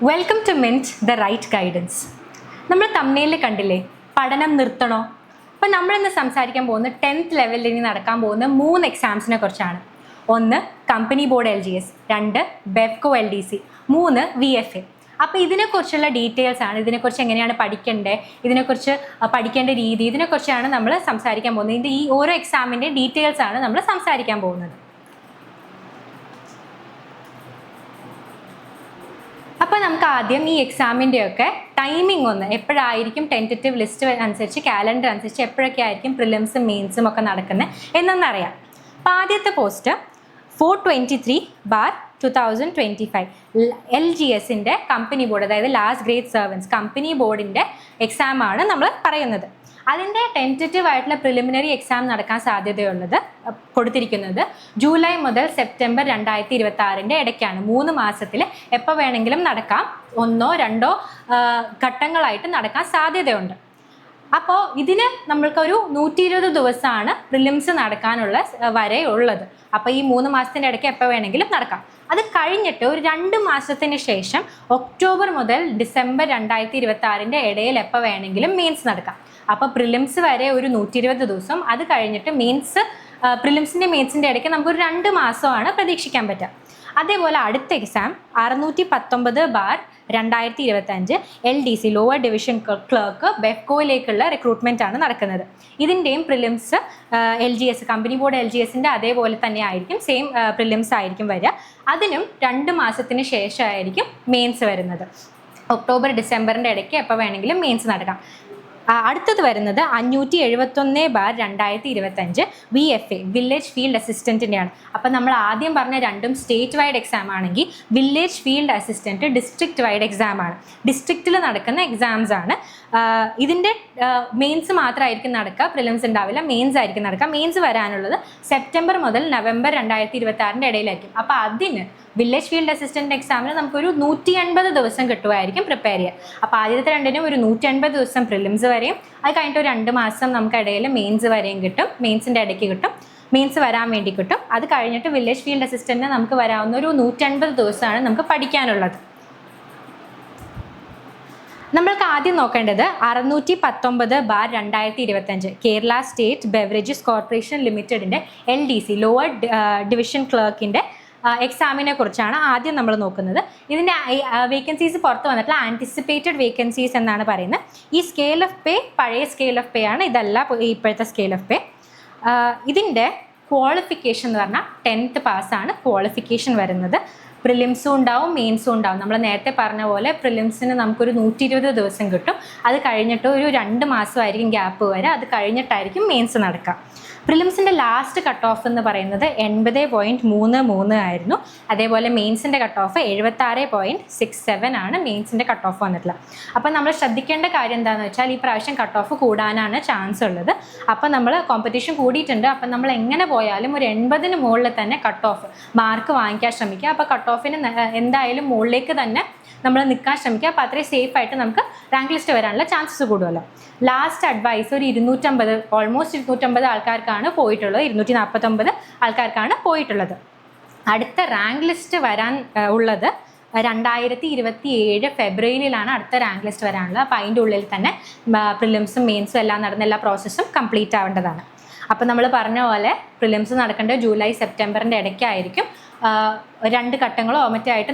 Welcome to mint the right guidance. നമ്മൾ തമ്മിലിൽ കണ്ടില്ലേ, പഠനം നിർത്തണോ? അപ്പോൾ നമ്മളിന്ന് സംസാരിക്കാൻ പോകുന്ന 10th ലെവലിൽ ഇനി നടക്കാൻ പോകുന്ന 3 എക്സാംസിനെ കുറിച്ചാണ്. 1 company board LGS, 2 Bevco LDC, 3 VFA. അപ്പോൾ ഇതിനെക്കുറിച്ചുള്ള ഡീറ്റെയിൽസ് ആണ്, ഇതിനെക്കുറിച്ച് എങ്ങനെയാണ് പഠിക്കേണ്ടത്, ഇതിനെക്കുറിച്ച് പഠിക്കേണ്ട രീതി, ഇതിനെക്കുറിച്ചാണ് നമ്മൾ സംസാരിക്കാൻ പോകുന്നത്. ഇതിൻ്റെ ഈ ഓരോ എക്സാമിൻ്റെ ഡീറ്റെയിൽസ് ആണ് നമ്മൾ സംസാരിക്കാൻ പോകുന്നത്. അപ്പോൾ നമുക്ക് ആദ്യം ഈ എക്സാമിൻ്റെയൊക്കെ ടൈമിംഗ് ഒന്ന് എപ്പോഴായിരിക്കും ടെൻറ്റേറ്റീവ് ലിസ്റ്റ് അനുസരിച്ച് കാലണ്ടർ അനുസരിച്ച് എപ്പോഴൊക്കെ ആയിരിക്കും പ്രിലിംസും മെയിൻസും ഒക്കെ നടക്കുന്നത് എന്നൊന്നറിയാം. അപ്പോൾ ആദ്യത്തെ പോസ്റ്റ് 423/2025 LGSൻ്റെ കമ്പനി ബോർഡ്, അതായത് ലാസ്റ്റ് ഗ്രേഡ് സർവൻസ് കമ്പനി ബോർഡിൻ്റെ എക്സാമാണ് നമ്മൾ പറയുന്നത്. അതിൻ്റെ ടെൻറ്റേറ്റീവ് ആയിട്ടുള്ള പ്രിലിമിനറി എക്സാം നടക്കാൻ സാധ്യതയുള്ളത് കൊടുത്തിരിക്കുന്നത് ജൂലൈ മുതൽ സെപ്റ്റംബർ 2026 ഇടയ്ക്കാണ്. 3 മാസത്തിൽ എപ്പോൾ വേണമെങ്കിലും നടക്കാം, 1 or 2 ഘട്ടങ്ങളായിട്ട് നടക്കാൻ സാധ്യതയുണ്ട്. അപ്പോൾ ഇതിന് നമ്മൾക്കൊരു 120 ദിവസമാണ് പ്രിലിംസ് നടക്കാനുള്ള വരെയുള്ളത്. അപ്പോൾ ഈ 3 മാസത്തിൻ്റെ ഇടയ്ക്ക് എപ്പോൾ വേണമെങ്കിലും നടക്കാം. അത് കഴിഞ്ഞിട്ട് ഒരു 2 മാസത്തിന് ശേഷം ഒക്ടോബർ മുതൽ ഡിസംബർ 2026 ഇടയിൽ എപ്പോൾ വേണമെങ്കിലും മെയിൻസ് നടക്കാം. അപ്പോൾ പ്രിലിംസ് വരെ ഒരു 120 ദിവസം, അത് കഴിഞ്ഞിട്ട് മെയിൻസ് പ്രിലിംസിൻ്റെ മെയിൻസിൻ്റെ ഇടയ്ക്ക് നമുക്കൊരു 2 മാസമാണ് പ്രതീക്ഷിക്കാൻ പറ്റുക. അതേപോലെ അടുത്ത exam 619/2025 LDC lower division clerk ബെവ്കോയിലേക്കുള്ള റിക്രൂട്ട്മെൻ്റ് ആണ് നടക്കുന്നത്. ഇതിൻ്റെയും പ്രിലിംസ് LGS കമ്പനി ബോർഡ് LGSൻ്റെ അതേപോലെ തന്നെ ആയിരിക്കും, സെയിം പ്രിലിംസ് ആയിരിക്കും വരിക. അതിനും 2 മാസത്തിന് ശേഷമായിരിക്കും മെയിൻസ് വരുന്നത്. ഒക്ടോബർ ഡിസംബറിൻ്റെ ഇടയ്ക്ക് എപ്പോൾ വേണമെങ്കിലും മെയിൻസ് നടക്കാം. അടുത്തത് വരുന്നത് 571/2025 VFA വില്ലേജ് ഫീൽഡ് അസിസ്റ്റൻറ്റിൻ്റെയാണ്. അപ്പോൾ നമ്മൾ ആദ്യം പറഞ്ഞ രണ്ടും സ്റ്റേറ്റ് വൈഡ് എക്സാം ആണെങ്കിൽ village field assistant district wide എക്സാമാണ്, ഡിസ്ട്രിക്റ്റിൽ നടക്കുന്ന എക്സാംസ് ആണ്. ഇതിൻ്റെ മെയിൻസ് മാത്രമായിരിക്കും നടക്കുക, പ്രിലിംസ് ഉണ്ടാവില്ല, മെയിൻസ് ആയിരിക്കും നടക്കുക. മെയിൻസ് വരാനുള്ളത് സെപ്റ്റംബർ മുതൽ നവംബർ 2026 ഇടയിലായിരിക്കും. അപ്പോൾ അതിന് വില്ലേജ് ഫീൽഡ് അസിസ്റ്റൻ്റ് എക്സാമിന് നമുക്കൊരു 180 ദിവസം കിട്ടുമായിരിക്കും പ്രിപ്പയർ ചെയ്യുക. അപ്പോൾ ആദ്യത്തെ രണ്ടിനും ഒരു 180 ദിവസം പ്രിലിംസ് വരെയും, അത് കഴിഞ്ഞിട്ട് ഒരു 2 മാസം നമുക്ക് ഇടയിൽ മെയിൻസ് വരെയും കിട്ടും, മെയിൻസിൻ്റെ ഇടയ്ക്ക് കിട്ടും, മെയിൻസ് വരാൻ വേണ്ടി കിട്ടും. അത് കഴിഞ്ഞിട്ട് വില്ലേജ് ഫീൽഡ് അസിസ്റ്റൻറ്റിന് നമുക്ക് വരാവുന്ന ഒരു 180 ദിവസമാണ് നമുക്ക് പഠിക്കാനുള്ളത്. നമ്മൾക്ക് ആദ്യം നോക്കേണ്ടത് 619/2025 കേരള സ്റ്റേറ്റ് ബെവറേജസ് കോർപ്പറേഷൻ ലിമിറ്റഡിൻ്റെ LDC ലോവർ ഡിവിഷൻ ക്ലർക്കിൻ്റെ എക്സാമിനെ കുറിച്ചാണ് ആദ്യം നമ്മൾ നോക്കുന്നത്. ഇതിൻ്റെ വേക്കൻസീസ് പുറത്ത് വന്നിട്ടുള്ള ആൻറ്റിസിപ്പേറ്റഡ് വേക്കൻസീസ് എന്നാണ് പറയുന്നത്. ഈ സ്കെയിൽ ഓഫ് പേ പഴയ സ്കെയിൽ ഓഫ് പേ ആണ്, ഇതല്ല ഇപ്പോഴത്തെ സ്കെയിൽ ഓഫ് പേ. ഇതിൻ്റെ ക്വാളിഫിക്കേഷൻ എന്ന് പറഞ്ഞാൽ 10th പാസ്സാണ് ക്വാളിഫിക്കേഷൻ വരുന്നത്. പ്രിലിംസും ഉണ്ടാവും, മെയിൻസും ഉണ്ടാവും. നമ്മൾ നേരത്തെ പറഞ്ഞ പോലെ പ്രിലിംസിന് നമുക്കൊരു 120 ദിവസം കിട്ടും, അത് കഴിഞ്ഞിട്ട് ഒരു 2 മാസമായിരിക്കും ഗ്യാപ്പ് വരെ, അത് കഴിഞ്ഞിട്ടായിരിക്കും മെയിൻസ് നടക്കുക. പ്രിലിംസിൻ്റെ ലാസ്റ്റ് കട്ട് ഓഫ് എന്ന് പറയുന്നത് 80.33 ആയിരുന്നു. അതേപോലെ മെയിൻസിൻ്റെ കട്ട് ഓഫ് 76.67 ആണ് മെയിൻസിൻ്റെ കട്ട് ഓഫ് വന്നിട്ടുള്ളത്. അപ്പോൾ നമ്മൾ ശ്രദ്ധിക്കേണ്ട കാര്യം എന്താണെന്ന് വെച്ചാൽ ഈ പ്രാവശ്യം കട്ട് ഓഫ് കൂടാനാണ് ചാൻസ് ഉള്ളത്. അപ്പോൾ നമ്മൾ കോമ്പറ്റീഷൻ കൂടിയിട്ടുണ്ട്. അപ്പം നമ്മൾ എങ്ങനെ പോയാലും ഒരു 80ന് മുകളിൽ തന്നെ കട്ട് ഓഫ് മാർക്ക് വാങ്ങിക്കാൻ ശ്രമിക്കുക. അപ്പോൾ കട്ട് ഓഫിന് എന്തായാലും മുകളിലേക്ക് തന്നെ നമ്മൾ നിൽക്കാൻ ശ്രമിക്കുക. അപ്പോൾ അത്രയും സേഫായിട്ട് നമുക്ക് റാങ്ക് ലിസ്റ്റ് വരാനുള്ള ചാൻസസ് കൂടുമല്ലോ. ലാസ്റ്റ് അഡ്വൈസ് ഒരു 250, ഓൾമോസ്റ്റ് 250 ആൾക്കാർക്കാണ് പോയിട്ടുള്ളത്, 249 ആൾക്കാർക്കാണ് പോയിട്ടുള്ളത്. അടുത്ത റാങ്ക് ലിസ്റ്റ് വരാൻ ഉള്ളത് 2027 ഫെബ്രുവരിയിലാണ് അടുത്ത റാങ്ക് ലിസ്റ്റ് വരാനുള്ളത്. അപ്പോൾ അതിൻ്റെ ഉള്ളിൽ തന്നെ പ്രിലിംസും മെയിൻസും എല്ലാം നടന്ന എല്ലാ പ്രോസസ്സും കംപ്ലീറ്റ് ആവേണ്ടതാണ്. അപ്പോൾ നമ്മൾ പറഞ്ഞ പോലെ പ്രിലിംസ് നടക്കേണ്ടത് ജൂലൈ സെപ്റ്റംബറിൻ്റെ ഇടയ്ക്കായിരിക്കും. 2 ഘട്ടങ്ങളോ മറ്റായിട്ട്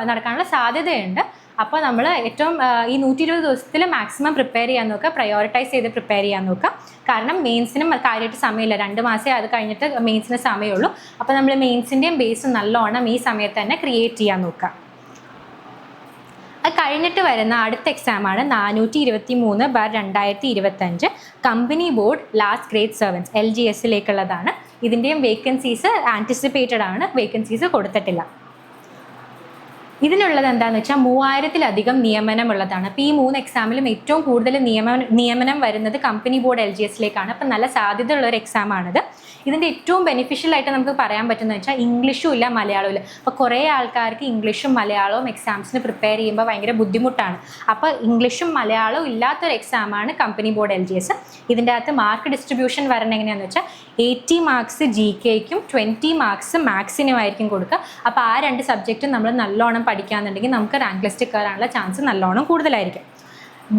നടക്കാനുള്ള സാധ്യതയുണ്ട്. അപ്പോൾ നമ്മൾ ഏറ്റവും ഈ 120 ദിവസത്തിൽ മാക്സിമം പ്രിപ്പയർ ചെയ്യാൻ നോക്കുക, പ്രയോറിറ്റൈസ് ചെയ്ത് പ്രിപ്പയർ ചെയ്യാൻ നോക്കുക. കാരണം മെയിൻസിനും കാര്യമായിട്ട് സമയമില്ല, 2 മാസമേ അത് കഴിഞ്ഞിട്ട് മെയിൻസിന് സമയമുള്ളൂ. അപ്പോൾ നമ്മൾ മെയിൻസിൻ്റെയും ബേസ് നല്ലോണം ഈ സമയത്ത് തന്നെ ക്രിയേറ്റ് ചെയ്യാൻ നോക്കുക. അത് കഴിഞ്ഞിട്ട് വരുന്ന അടുത്ത എക്സാമാണ് 423/2025 company board last grade servants LGSലേക്കുള്ളതാണ്. ഇതിൻ്റെയും വേക്കൻസീസ് ആൻറ്റിസിപ്പേറ്റഡ് ആണ്, വേക്കൻസീസ് കൊടുത്തിട്ടില്ല. ഇതിനുള്ളത് എന്താണെന്ന് വെച്ചാൽ 3000-ലധികം നിയമനമുള്ളതാണ്. അപ്പോൾ ഈ 3 എക്സാമിലും ഏറ്റവും കൂടുതൽ നിയമനം വരുന്നത് കമ്പനി ബോർഡ് LGSലേക്കാണ്. അപ്പം നല്ല സാധ്യതയുള്ളൊരു എക്സാമാണിത്. ഇതിൻ്റെ ഏറ്റവും ബെനിഫിഷ്യൽ ആയിട്ട് നമുക്ക് പറയാൻ പറ്റുന്നത് വെച്ചാൽ ഇംഗ്ലീഷും ഇല്ല മലയാളവും ഇല്ല. അപ്പോൾ കുറേ ആൾക്കാർക്ക് ഇംഗ്ലീഷും മലയാളവും എക്സാംസിന് പ്രിപ്പയർ ചെയ്യുമ്പോൾ ഭയങ്കര ബുദ്ധിമുട്ടാണ്. അപ്പോൾ ഇംഗ്ലീഷും മലയാളവും ഇല്ലാത്തൊരു എക്സാമാണ് കമ്പനി ബോർഡ് LGS. ഇതിൻ്റെ അകത്ത് മാർക്ക് ഡിസ്ട്രിബ്യൂഷൻ വരണം എങ്ങനെയാണെന്ന് വെച്ചാൽ 80 മാർക്സ് GKയ്ക്കും 20 മാർക്സ് മാത്സിനും ആയിരിക്കും കൊടുക്കുക. അപ്പോൾ ആ 2 സബ്ജക്റ്റും നമ്മൾ നല്ലോണം പഠിക്കുകയാണെന്നുണ്ടെങ്കിൽ നമുക്ക് റാങ്ക് ലിസ്റ്റ് കയറാനുള്ള ചാൻസ് നല്ലോണം കൂടുതലായിരിക്കും.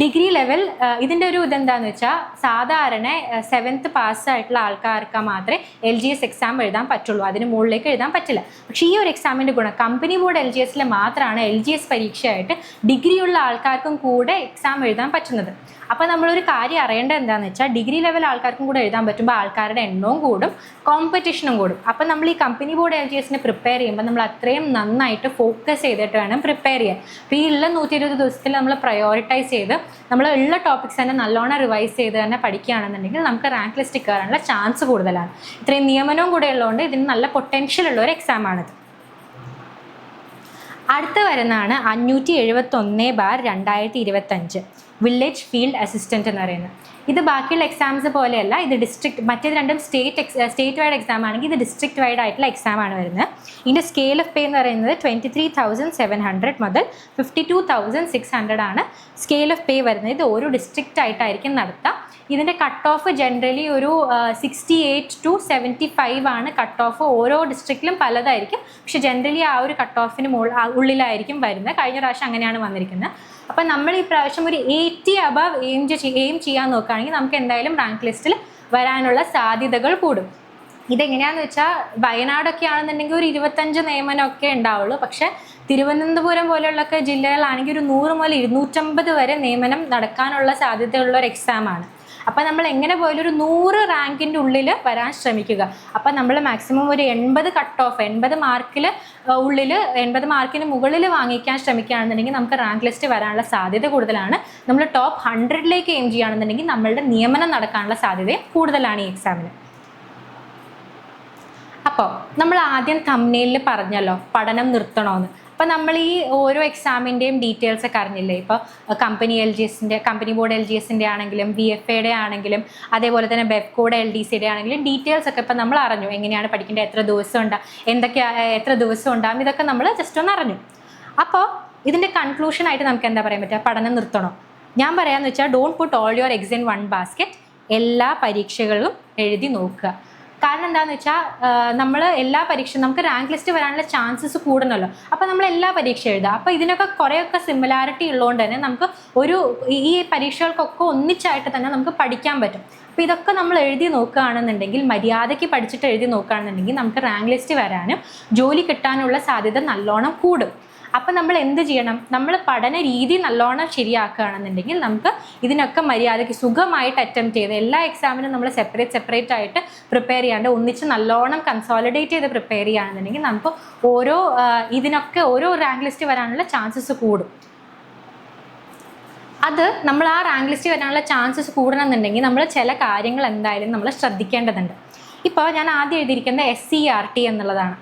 ഡിഗ്രി ലെവൽ ഇതിൻ്റെ ഒരു ഇതെന്താണെന്ന് വെച്ചാൽ സാധാരണ 7th പാസ്സായിട്ടുള്ള ആൾക്കാർക്ക് മാത്രമേ LGS എക്സാം എഴുതാൻ പറ്റുള്ളൂ, അതിന് മുകളിലേക്ക് എഴുതാൻ പറ്റില്ല. പക്ഷേ ഈ ഒരു എക്സാമിൻ്റെ ഗുണം കമ്പനി ബോർഡ് LGSൽ മാത്രമാണ് LGS പരീക്ഷയായിട്ട് ഡിഗ്രിയുള്ള ആൾക്കാർക്കും കൂടെ എക്സാം എഴുതാൻ പറ്റുന്നത്. അപ്പോൾ നമ്മളൊരു കാര്യം അറിയേണ്ടത് എന്താണെന്ന് വെച്ചാൽ ഡിഗ്രി ലെവൽ ആൾക്കാർക്കും കൂടെ എഴുതാൻ പറ്റുമ്പോൾ ആൾക്കാരുടെ എണ്ണവും കൂടും, കോമ്പറ്റീഷനും കൂടും. അപ്പോൾ നമ്മൾ ഈ കമ്പനി ബോർഡ് LGSന് പ്രിപ്പയർ ചെയ്യുമ്പോൾ നമ്മൾ അത്രയും നന്നായിട്ട് ഫോക്കസ് ചെയ്തിട്ട് വേണം പ്രിപ്പയർ ചെയ്യാൻ. അപ്പോൾ ഈ ഉള്ള 120 ദിവസത്തിൽ നമ്മൾ പ്രയോറിറ്റൈസ് ചെയ്ത് നമ്മൾ ഉള്ള ടോപ്പിക്സ് തന്നെ നല്ലോണം റിവൈസ് ചെയ്ത് തന്നെ പഠിക്കുകയാണെന്നുണ്ടെങ്കിൽ നമുക്ക് റാങ്ക് ലിസ്റ്റിൽ കയറാനുള്ള ചാൻസ് കൂടുതലാണ്. ഇത്രയും നിയമനവും കൂടെ ഉള്ളതുകൊണ്ട് ഇതിന് നല്ല പൊട്ടൻഷ്യൽ ഉള്ള ഒരു എക്സാമാണിത്. അടുത്ത് വരുന്നതാണ് 571/2025 വില്ലേജ് ഫീൽഡ് അസിസ്റ്റൻറ്റ് എന്ന് പറയുന്നത്. ഇത് ബാക്കിയുള്ള എക്സാംസ് പോലെയല്ല, ഇത് ഡിസ്ട്രിക്ട്, മറ്റേത് രണ്ടും സ്റ്റേറ്റ് വൈഡ് എക്സാം ആണെങ്കിൽ ഇത് ഡിസ്ട്രിക്ട് വൈഡ് ആയിട്ടുള്ള എക്സാമാണ് വരുന്നത്. ഇതിൻ്റെ സ്കെയിൽ ഓഫ് പേ എന്ന് പറയുന്നത് 23,700 മുതൽ 52,600 ആണ് സ്കെയിൽ ഓഫ് പേ വരുന്നത്. ഇത് ഓരോ ഡിസ്ട്രിക്റ്റ് ആയിട്ടായിരിക്കും നടത്തുക. ഇതിൻ്റെ കട്ട് ഓഫ് ജനറലി ഒരു 68 to 75 ആണ് കട്ട് ഓഫ്. ഓരോ ഡിസ്ട്രിക്റ്റിലും പലതായിരിക്കും, പക്ഷെ ജനറലി ആ ഒരു കട്ട് ഓഫിന് ഉള്ളിലായിരിക്കും വരുന്നത്. കഴിഞ്ഞ പ്രാവശ്യം അങ്ങനെയാണ് വന്നിരിക്കുന്നത്. അപ്പം നമ്മൾ ഈ പ്രാവശ്യം ഒരു 80 above എയിം ചെയ്യാൻ നോക്കുകയാണെങ്കിൽ നമുക്ക് എന്തായാലും റാങ്ക് ലിസ്റ്റിൽ വരാനുള്ള സാധ്യതകൾ കൂടും. ഇതെങ്ങനെയാണെന്ന് വെച്ചാൽ വയനാടൊക്കെ ആണെന്നുണ്ടെങ്കിൽ ഒരു 25 നിയമനമൊക്കെ ഉണ്ടാവുള്ളൂ. പക്ഷേ തിരുവനന്തപുരം പോലെയുള്ളൊക്കെ ജില്ലകളാണെങ്കിൽ ഒരു 100 മുതൽ 250 വരെ നിയമനം നടക്കാനുള്ള സാധ്യതയുള്ള ഒരു എക്സാമാണ്. അപ്പം നമ്മൾ എങ്ങനെ പോയാലും ഒരു 100 റാങ്കിൻ്റെ ഉള്ളിൽ വരാൻ ശ്രമിക്കുക. അപ്പം നമ്മൾ മാക്സിമം ഒരു 80 കട്ട് ഓഫ് 80 മാർക്കിൽ ഉള്ളിൽ 80 മാർക്കിന് മുകളിൽ വാങ്ങിക്കാൻ ശ്രമിക്കുകയാണെന്നുണ്ടെങ്കിൽ നമുക്ക് റാങ്ക് ലിസ്റ്റ് വരാനുള്ള സാധ്യത കൂടുതലാണ്. നമ്മൾ ടോപ്പ് 100ലേക്ക് എയിം ചെയ്യുകയാണെന്നുണ്ടെങ്കിൽ നമ്മളുടെ നിയമനം നടക്കാനുള്ള സാധ്യതയും കൂടുതലാണ് ഈ എക്സാമിന്. അപ്പോൾ നമ്മൾ ആദ്യം തംബ്നെയിലിൽ പറഞ്ഞല്ലോ പഠനം നിർത്തണമെന്ന്. അപ്പോൾ നമ്മൾ ഈ ഓരോ എക്സാമിൻ്റെയും ഡീറ്റെയിൽസ് ഒക്കെ അറിഞ്ഞില്ലേ? ഇപ്പോൾ കമ്പനി ബോർഡ് LGSൻ്റെ ആണെങ്കിലും VFAയുടെ ആണെങ്കിലും അതേപോലെ തന്നെ ബെഫ്കോയുടെ LDCയുടെ ആണെങ്കിലും ഡീറ്റെയിൽസ് ഒക്കെ ഇപ്പോൾ നമ്മൾ അറിഞ്ഞു. എങ്ങനെയാണ് പഠിക്കേണ്ടത്, എത്ര ദിവസം എത്ര ദിവസം ഉണ്ടാകും, ഇതൊക്കെ നമ്മൾ ജസ്റ്റ് ഒന്ന് അറിഞ്ഞു. അപ്പോൾ ഇതിൻ്റെ കൺക്ലൂഷനായിട്ട് നമുക്ക് എന്താ പറയാൻ പറ്റുക? പഠനം നിർത്തണോ? ഞാൻ പറയാമെന്ന് വെച്ചാൽ don't put all your eggs in one basket. എല്ലാ പരീക്ഷകളും എഴുതി നോക്കുക. കാരണം എന്താണെന്ന് വെച്ചാൽ നമ്മൾ എല്ലാ പരീക്ഷയും നമുക്ക് റാങ്ക് ലിസ്റ്റ് വരാനുള്ള ചാൻസസ് കൂടണമല്ലോ. അപ്പോൾ നമ്മൾ എല്ലാ പരീക്ഷ എഴുതുക. അപ്പോൾ ഇതിനൊക്കെ കുറേയൊക്കെ സിമിലാരിറ്റി ഉള്ളതുകൊണ്ട് തന്നെ നമുക്ക് ഈ പരീക്ഷകൾക്കൊക്കെ ഒന്നിച്ചായിട്ട് തന്നെ നമുക്ക് പഠിക്കാൻ പറ്റും. അപ്പോൾ ഇതൊക്കെ നമ്മൾ എഴുതി നോക്കുകയാണെന്നുണ്ടെങ്കിൽ, മര്യാദയ്ക്ക് പഠിച്ചിട്ട് എഴുതി നോക്കുകയാണെന്നുണ്ടെങ്കിൽ നമുക്ക് റാങ്ക് ലിസ്റ്റ് വരാനും ജോലി കിട്ടാനുള്ള സാധ്യത നല്ലോണം കൂടും. അപ്പം നമ്മൾ എന്ത് ചെയ്യണം? നമ്മൾ പഠന രീതി നല്ലോണം ശരിയാക്കുകയാണെന്നുണ്ടെങ്കിൽ നമുക്ക് ഇതിനൊക്കെ മര്യാദയ്ക്ക് സുഖമായിട്ട് അറ്റംപ്റ്റ് ചെയ്ത് എല്ലാ എക്സാമിനും നമ്മൾ സെപ്പറേറ്റ് ആയിട്ട് പ്രിപ്പയർ ചെയ്യാണ്ട് ഒന്നിച്ച് നല്ലോണം കൺസോളിഡേറ്റ് ചെയ്ത് പ്രിപ്പയർ ചെയ്യുകയാണെന്നുണ്ടെങ്കിൽ നമുക്ക് ഓരോ റാങ്ക് ലിസ്റ്റ് വരാനുള്ള ചാൻസസ് കൂടും. അത് നമ്മൾ ആ റാങ്ക് ലിസ്റ്റ് വരാനുള്ള ചാൻസസ് കൂടണമെന്നുണ്ടെങ്കിൽ നമ്മൾ ചില കാര്യങ്ങൾ എന്തായാലും നമ്മൾ ശ്രദ്ധിക്കേണ്ടതുണ്ട്. ഇപ്പോൾ ഞാൻ ആദ്യം എഴുതിയിരിക്കുന്നത് SCERT എന്നുള്ളതാണ്.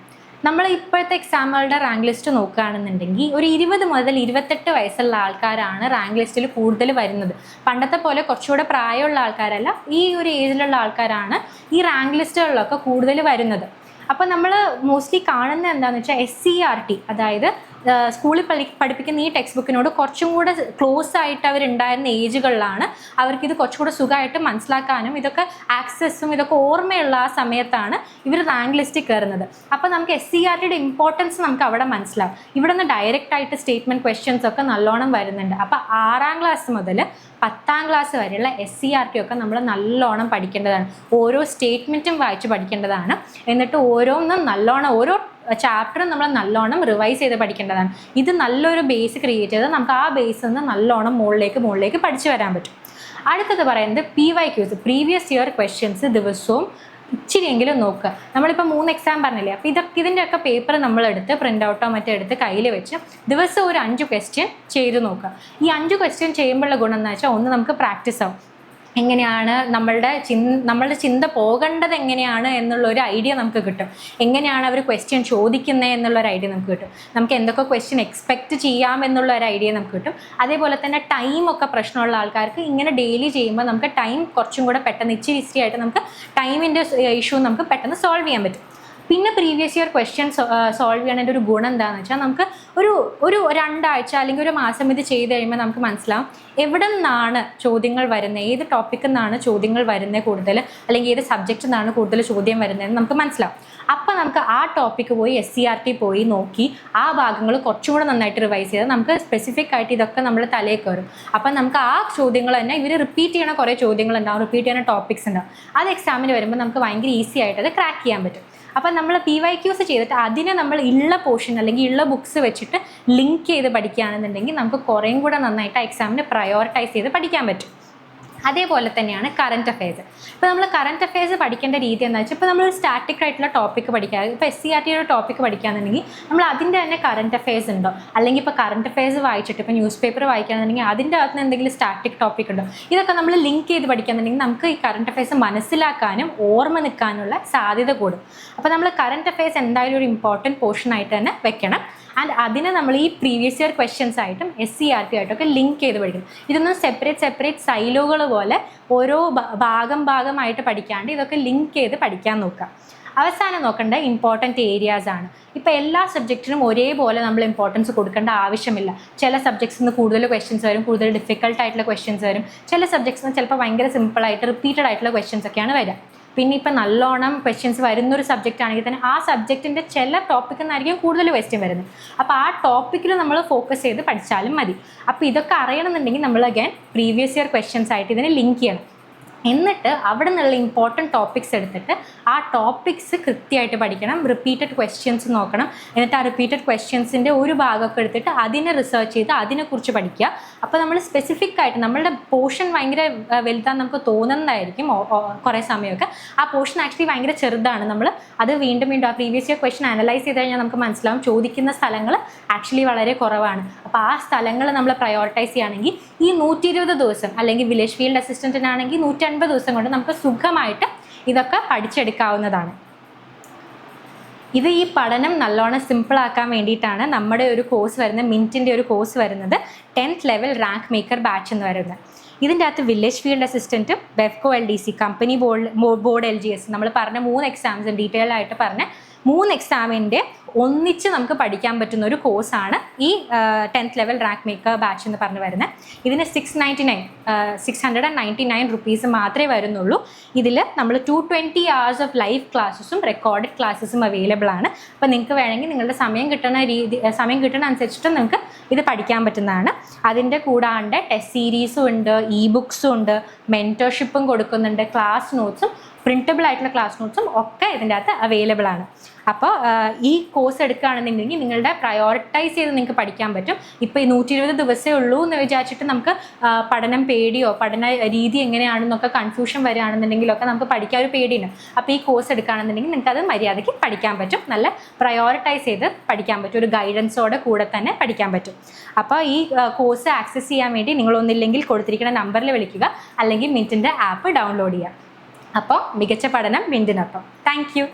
നമ്മൾ ഇപ്പോഴത്തെ എക്സാമുകളുടെ റാങ്ക് ലിസ്റ്റ് നോക്കുകയാണെന്നുണ്ടെങ്കിൽ ഒരു 20 മുതൽ 28 വയസ്സുള്ള ആൾക്കാരാണ് റാങ്ക് ലിസ്റ്റിൽ കൂടുതൽ വരുന്നത്. പണ്ടത്തെ പോലെ കുറച്ചുകൂടെ പ്രായമുള്ള ആൾക്കാരല്ല, ഈ ഒരു ഏജിലുള്ള ആൾക്കാരാണ് ഈ റാങ്ക് ലിസ്റ്റുകളിലൊക്കെ കൂടുതൽ വരുന്നത്. അപ്പോൾ നമ്മൾ മോസ്റ്റ്ലി കാണുന്നത് എന്താണെന്ന് വെച്ചാൽ SCERT, അതായത് സ്കൂളിൽ പഠിപ്പിക്കുന്ന ഈ ടെക്സ്റ്റ് ബുക്കിനോട് കുറച്ചും കൂടെ ക്ലോസ് ആയിട്ട് അവരുണ്ടായിരുന്ന ഏജുകളിലാണ് അവർക്കിത് കുറച്ചുകൂടെ സുഖമായിട്ട് മനസ്സിലാക്കാനും ഇതൊക്കെ ആക്സസും ഇതൊക്കെ ഓർമ്മയുള്ള ആ സമയത്താണ് ഇവർ റാങ്ക് ലിസ്റ്റിൽ കയറുന്നത്. അപ്പോൾ നമുക്ക് SCERTയുടെ ഇമ്പോർട്ടൻസ് നമുക്ക് അവിടെ മനസ്സിലാവും. ഇവിടെ നിന്ന് ഡയറക്റ്റ് ആയിട്ട് സ്റ്റേറ്റ്മെൻറ്റ് ക്വസ്റ്റ്യൻസ് ഒക്കെ നല്ലോണം വരുന്നുണ്ട്. അപ്പോൾ 6ാം ക്ലാസ് മുതൽ 10ാം ക്ലാസ് വരെയുള്ള SCERT ഒക്കെ നമ്മൾ നല്ലോണം പഠിക്കേണ്ടതാണ്. ഓരോ സ്റ്റേറ്റ്മെൻറ്റും വായിച്ച് പഠിക്കേണ്ടതാണ്. എന്നിട്ട് ഓരോന്നും നല്ലോണം ഓരോ ചാപ്റ്ററും നമ്മൾ നല്ലോണം റിവൈസ് ചെയ്ത് പഠിക്കേണ്ടതാണ്. ഇത് നല്ലൊരു ബേസ് ക്രിയേറ്റ് ചെയ്ത് നമുക്ക് ആ ബേസിൽ നിന്ന് നല്ലോണം മുകളിലേക്ക് പഠിച്ചു വരാൻ പറ്റും. അടുത്തത് പറയുന്നത് PYQs, പ്രീവിയസ് ഇയർ ക്വസ്റ്റ്യൻസ് ദിവസവും ഇച്ചിരിയെങ്കിലും നോക്കുക. നമ്മളിപ്പോൾ 3 എക്സാം പറഞ്ഞില്ലേ, അപ്പോൾ ഇതിൻ്റെയൊക്കെ പേപ്പർ നമ്മളെടുത്ത് പ്രിൻ്റ് ഔട്ടോ മറ്റോ എടുത്ത് കയ്യിൽ വെച്ച് ദിവസം ഒരു 5 ക്വസ്റ്റ്യൻ ചെയ്ത് നോക്കുക. ഈ 5 ക്വസ്റ്റ്യൻ ചെയ്യുമ്പോഴുള്ള ഗുണം എന്ന് വെച്ചാൽ ഒന്ന് നമുക്ക് പ്രാക്ടീസ് ആവും. എങ്ങനെയാണ് നമ്മളുടെ ചിന്ത പോകേണ്ടത് എങ്ങനെയാണ് എന്നുള്ളൊരു ഐഡിയ നമുക്ക് കിട്ടും. എങ്ങനെയാണ് അവർ ക്വസ്റ്റ്യൻ ചോദിക്കുന്നത് എന്നുള്ളൊരു ഐഡിയ നമുക്ക് കിട്ടും. നമുക്ക് എന്തൊക്കെ ക്വസ്റ്റ്യൻ എക്സ്പെക്റ്റ് ചെയ്യാം എന്നുള്ള ഒരു ഐഡിയ നമുക്ക് കിട്ടും. അതേപോലെ തന്നെ ടൈമൊക്കെ പ്രശ്നമുള്ള ആൾക്കാർക്ക് ഇങ്ങനെ ഡെയിലി ചെയ്യുമ്പോൾ നമുക്ക് ടൈം കുറച്ചും കൂടെ പെട്ടെന്ന് ഇച്ചിരി ആയിട്ട് നമുക്ക് ടൈമിൻ്റെ ഇഷ്യൂ നമുക്ക് പെട്ടെന്ന് സോൾവ് ചെയ്യാൻ പറ്റും. പിന്നെ പ്രീവിയസ് ഇയർ ക്വസ്റ്റ്യൻസ് സോൾവ് ചെയ്യണതിൻ്റെ ഒരു ഗുണം എന്താണെന്ന് വെച്ചാൽ നമുക്ക് ഒരു 2 ആഴ്ച അല്ലെങ്കിൽ ഒരു മാസം ഇത് ചെയ്ത് കഴിയുമ്പോൾ നമുക്ക് മനസ്സിലാവും എവിടെ നിന്നാണ് ചോദ്യങ്ങൾ വരുന്നത്, ഏത് ടോപ്പിക്കിൽ നിന്നാണ് ചോദ്യങ്ങൾ വരുന്നത് കൂടുതൽ, അല്ലെങ്കിൽ ഏത് സബ്ജക്റ്റിൽ നിന്നാണ് കൂടുതൽ ചോദ്യം വരുന്നതെന്ന് നമുക്ക് മനസ്സിലാവും. അപ്പോൾ നമുക്ക് ആ ടോപ്പിക്ക് പോയി SCERT പോയി നോക്കി ആ ഭാഗങ്ങൾ കുറച്ചും കൂടെ നന്നായിട്ട് റിവൈസ് ചെയ്ത് നമുക്ക് സ്പെസിഫിക് ആയിട്ട് ഇതൊക്കെ നമ്മൾ തലയിൽ കയറും. അപ്പം നമുക്ക് ആ ചോദ്യങ്ങൾ തന്നെ ഇവർ റിപ്പീറ്റ് ചെയ്യണ കുറേ ചോദ്യങ്ങളുണ്ടാവും, റിപ്പീറ്റ് ചെയ്യുന്ന ടോപ്പിക്സ് ഉണ്ടാവും. അത് എക്സാമിന് വരുമ്പോൾ നമുക്ക് ഭയങ്കര ഈസി ആയിട്ട് അത് ക്രാക്ക് ചെയ്യാൻ പറ്റും. അപ്പം നമ്മൾ PYQs ചെയ്തിട്ട് അതിനെ നമ്മൾ ഉള്ള പോർഷൻ അല്ലെങ്കിൽ ഉള്ള ബുക്സ് വെച്ചിട്ട് ലിങ്ക് ചെയ്ത് പഠിക്കുകയാണെന്നുണ്ടെങ്കിൽ നമുക്ക് കുറേയും കൂടെ നന്നായിട്ട് ആ എക്സാമിന് പ്രയോറിറ്റൈസ് ചെയ്ത് പഠിക്കാൻ പറ്റും. അതേപോലെ തന്നെയാണ് കറൻറ്റ് അഫെയർസ്. ഇപ്പോൾ നമ്മൾ കറൻറ്റ് അഫെയർസ് പഠിക്കേണ്ട രീതി എന്താ വെച്ചാൽ, ഇപ്പോൾ നമ്മളൊരു സ്റ്റാറ്റിക് ആയിട്ടുള്ള ടോപ്പിക്ക് പഠിക്കുക, ഇപ്പോൾ SCERTയുടെ ടോപ്പിക്ക് പഠിക്കുകയാണെന്നുണ്ടെങ്കിൽ നമ്മൾ അതിൻ്റെ തന്നെ കറൻറ്റ് അഫെയർസ് ഉണ്ടോ, അല്ലെങ്കിൽ ഇപ്പോൾ കറൻറ്റ് അഫെയർസ് വായിച്ചിട്ട് ഇപ്പോൾ ന്യൂസ് പേപ്പർ വായിക്കുകയാണെന്നുണ്ടെങ്കിൽ അതിൻ്റെ അകത്ത് നിന്ന് എന്തെങ്കിലും സ്റ്റാറ്റിക് ടോപ്പിക് ഉണ്ടോ, ഇതൊക്കെ നമ്മൾ ലിങ്ക് ചെയ്ത് പഠിക്കുകയാണെന്നുണ്ടെങ്കിൽ നമുക്ക് ഈ കറൻറ്റ് അഫെയർസ് മനസ്സിലാക്കാനും ഓർമ്മ നിൽക്കാനുള്ള സാധ്യത കൂടും. അപ്പോൾ നമ്മൾ കറൻറ്റ് അഫെയർസ് എന്തായാലും ഒരു ഇമ്പോർട്ടൻറ്റ് പോർഷൻ ആയിട്ട് തന്നെ വെക്കണം. ആൻഡ് അതിനെ നമ്മൾ ഈ പ്രീവിയസ് ഇയർ ക്വസ്റ്റ്യൻസ് ആയിട്ടും SCERT ആയിട്ടൊക്കെ ലിങ്ക് ചെയ്ത് പഠിക്കും. ഇതൊന്നും സെപ്പറേറ്റ് സൈലോകൾ പോലെ ഓരോ ഭാഗമായിട്ട് പഠിക്കാണ്ട് ഇതൊക്കെ ലിങ്ക് ചെയ്ത് പഠിക്കാൻ നോക്കുക. അവസാനം നോക്കേണ്ട ഇമ്പോർട്ടൻറ്റ് ഏരിയാസ് ആണ്. ഇപ്പോൾ എല്ലാ സബ്ജക്റ്റിനും ഒരേപോലെ നമ്മൾ ഇമ്പോർട്ടൻസ് കൊടുക്കേണ്ട ആവശ്യമില്ല. ചില സബ്ജക്ട്സിൽ നിന്ന് കൂടുതൽ ക്വസ്റ്റ്യൻസ് വരും, കൂടുതൽ ഡിഫിക്കൽട്ട് ആയിട്ടുള്ള ക്വസ്റ്റ്യൻസ് വരും. ചില സബ്ജക്ട്സിൽ നിന്ന് ചിലപ്പോൾ ഭയങ്കര സിമ്പിളായിട്ട് റിപ്പീറ്റഡ് ആയിട്ടുള്ള ക്വസ്റ്റ്യൻസ് ഒക്കെയാണ് വരിക. പിന്നെ ഇപ്പം നല്ലോണം ക്വസ്റ്റ്യൻസ് വരുന്നൊരു സബ്ജക്റ്റ് ആണെങ്കിൽ തന്നെ ആ സബ്ജക്റ്റിൻ്റെ ചില ടോപ്പിക്കിൽ നിന്നായിരിക്കും കൂടുതൽ ക്വസ്റ്റ്യൻ വരുന്നത്. അപ്പോൾ ആ ടോപ്പിക്കിൽ നമ്മൾ ഫോക്കസ് ചെയ്ത് പഠിച്ചാലും മതി. അപ്പോൾ ഇതൊക്കെ അറിയണമെന്നുണ്ടെങ്കിൽ നമ്മൾ അഗൈൻ പ്രീവിയസ് ഇയർ ക്വസ്റ്റ്യൻസ് ആയിട്ട് ഇതിനെ ലിങ്ക് ചെയ്യണം. എന്നിട്ട് അവിടെ നിന്നുള്ള ഇമ്പോർട്ടൻറ്റ് ടോപ്പിക്സ് എടുത്തിട്ട് ആ ടോപ്പിക്സ് കൃത്യമായിട്ട് പഠിക്കണം. റിപ്പീറ്റഡ് ക്വസ്റ്റ്യൻസ് നോക്കണം. എന്നിട്ട് ആ റിപ്പീറ്റഡ് ക്വസ്റ്റ്യൻസിൻ്റെ ഒരു ഭാഗമൊക്കെ എടുത്തിട്ട് അതിനെ റിസർച്ച് ചെയ്ത് അതിനെക്കുറിച്ച് പഠിക്കുക. അപ്പോൾ നമ്മൾ സ്പെസിഫിക് ആയിട്ട് നമ്മളുടെ പോർഷൻ ഭയങ്കര വലുതാന്ന് നമുക്ക് തോന്നുന്നതായിരിക്കും കുറേ സമയമൊക്കെ. ആ പോർഷൻ ആക്ച്വലി ഭയങ്കര ചെറുതാണ്. നമ്മൾ അത് വീണ്ടും ആ പ്രീവിയസ് ഇയർ ക്വസ്റ്റ്യൻ അനലൈസ് ചെയ്ത് കഴിഞ്ഞാൽ നമുക്ക് മനസ്സിലാവും ചോദിക്കുന്ന സ്ഥലങ്ങൾ ആക്ച്വലി വളരെ കുറവാണ്. അപ്പോൾ ആ സ്ഥലങ്ങൾ നമ്മൾ പ്രയോറിറ്റൈസ് ചെയ്യുകയാണെങ്കിൽ ഈ 120 ദിവസം അല്ലെങ്കിൽ വില്ലേജ് ഫീൽഡ് അസിസ്റ്റൻറ്റിനാണെങ്കിൽ 150 ദിവസം കൊണ്ട് നമുക്ക് സുഖമായിട്ട് ഇതൊക്കെ പഠിച്ചെടുക്കാവുന്നതാണ്. ഇത് ഈ പഠനം നല്ലോണം സിമ്പിളാക്കാൻ വേണ്ടിയിട്ടാണ് നമ്മുടെ ഒരു കോഴ്സ് വരുന്നത്, മിൻറ്റിൻ്റെ ഒരു കോഴ്സ് വരുന്നത് 10th level rank maker batch എന്ന് പറയുന്നത്. ഇതിൻ്റെ അകത്ത് വില്ലേജ് ഫീൽഡ് അസിസ്റ്റൻറ്റും Bevco LDC company board LGS നമ്മൾ പറഞ്ഞ 3 എക്സാംസും ഡീറ്റെയിൽ ആയിട്ട് പറഞ്ഞ 3 എക്സാമിൻ്റെ ഒന്നിച്ച് നമുക്ക് പഠിക്കാൻ പറ്റുന്ന ഒരു കോഴ്സാണ് ഈ 10th level rank maker batch എന്ന് പറഞ്ഞ് വരുന്നത്. ഇതിന് 699 റുപ്പീസ് മാത്രമേ വരുന്നുള്ളൂ. ഇതിൽ നമ്മൾ 220 hours ഓഫ് ലൈവ് ക്ലാസ്സസും റെക്കോർഡഡ് ക്ലാസ്സസും അവൈലബിൾ ആണ്. അപ്പോൾ നിങ്ങൾക്ക് വേണമെങ്കിൽ നിങ്ങളുടെ സമയം കിട്ടുന്ന അനുസരിച്ചിട്ട് നിങ്ങൾക്ക് ഇത് പഠിക്കാൻ പറ്റുന്നതാണ്. അതിൻ്റെ കൂടാണ്ട് ടെസ്റ്റ് സീരീസും ഉണ്ട്, ബുക്സും ഉണ്ട്, മെൻറ്റർഷിപ്പും കൊടുക്കുന്നുണ്ട്, ക്ലാസ് നോട്ട്സും പ്രിൻറ്റബിൾ ആയിട്ടുള്ള ക്ലാസ് നോട്ട്സും ഒക്കെ ഇതിൻ്റെ അകത്ത് അവൈലബിൾ ആണ്. അപ്പോൾ ഈ കോഴ്സ് എടുക്കുകയാണെന്നുണ്ടെങ്കിൽ നിങ്ങളുടെ പ്രയോറിറ്റൈസ് ചെയ്ത് നിങ്ങൾക്ക് പഠിക്കാൻ പറ്റും. ഇപ്പോൾ ഈ 120 ദിവസമേ ഉള്ളൂ എന്ന് വിചാരിച്ചിട്ട് നമുക്ക് പഠനം പേടിയോ പഠന രീതി എങ്ങനെയാണെന്നൊക്കെ കൺഫ്യൂഷൻ വരികയാണെന്നുണ്ടെങ്കിലൊക്കെ നമുക്ക് പഠിക്കാൻ ഒരു പേടിയുണ്ട്. അപ്പോൾ ഈ കോഴ്സ് എടുക്കുകയാണെന്നുണ്ടെങ്കിൽ നിങ്ങൾക്ക് അത് മര്യാദയ്ക്ക് പഠിക്കാൻ പറ്റും, നല്ല പ്രയോറിറ്റൈസ് ചെയ്ത് പഠിക്കാൻ പറ്റും, ഒരു ഗൈഡൻസോടെ കൂടെ തന്നെ പഠിക്കാൻ പറ്റും. അപ്പോൾ ഈ കോഴ്സ് ആക്സസ് ചെയ്യാൻ വേണ്ടി നിങ്ങളൊന്നില്ലെങ്കിൽ കൊടുത്തിരിക്കുന്ന നമ്പറിൽ വിളിക്കുക, അല്ലെങ്കിൽ മിൻറ്റിൻ്റെ ആപ്പ് ഡൗൺലോഡ് ചെയ്യുക. അപ്പോൾ മികച്ച പഠനം മിൻറ്റിനൊപ്പം. Thank you.